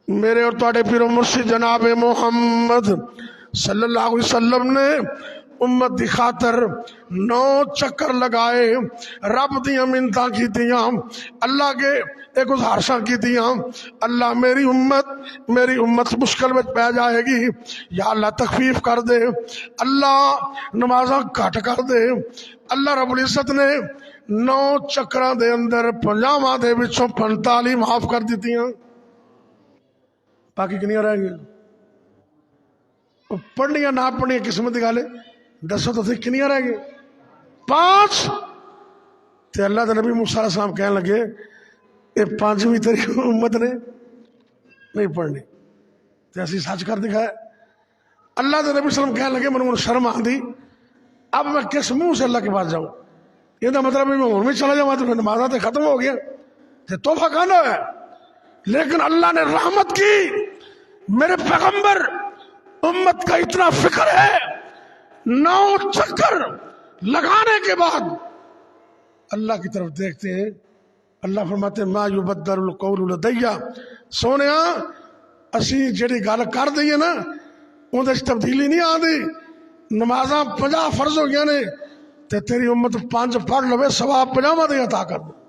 میرے اور تواڈے پیر و مرشد جناب محمد صلی اللہ علیہ وسلم نے امت دی خاطر 9 چکر لگائے، رب دیاں منتاں کیتیاں، اللہ کے ایک گزارشاں کیتیاں، اللہ میری امت مشکل میں پہ جائے گی، یا اللہ تخفیف کر دے، اللہ نمازاں کٹ کر دے۔ اللہ رب العزت نے 9 چکراں دے اندر 50 دے وچوں 45 معاف کر دیتیاں، باقی کنیاں رہ گئی؟ پڑھنیاں نہ پڑھنیاں قسمت دی گل ہے، دسو تو کنیاں رہ گئی؟ 5۔ تے اللہ دے نبی موسیٰ علیہ السلام کہنے لگے یہ 5ویں تیری امت نے نہیں پڑھنی، تے اسی سچ کر دکھایا۔ اللہ دے نبی صلی اللہ علیہ وسلم کہنے لگے میں شرم آندی، اب میں کس منہ سے اللہ کے پاس جاؤں؟ یہ تو مطلب ہے میں ہوں میں چلا جاؤں تو نمازاں تے ختم ہو گیا، تے تحفہ کہنا ہے۔ لیکن اللہ نے رحمت کی، میرے پیغمبر امت کا اتنا فکر ہے، 9 چکر لگانے کے بعد اللہ کی طرف دیکھتے ہیں، اللہ فرماتے ہیں ما یبدل القول لدی، سونیا اسی جڑی گل کر دئیے نا اندر تبدیلی نہیں آتی۔ نمازاں 50 فرض ہو گیا نے تے تیری امت 5 پڑھ لوے ثواب 50 دے عطا کر دے۔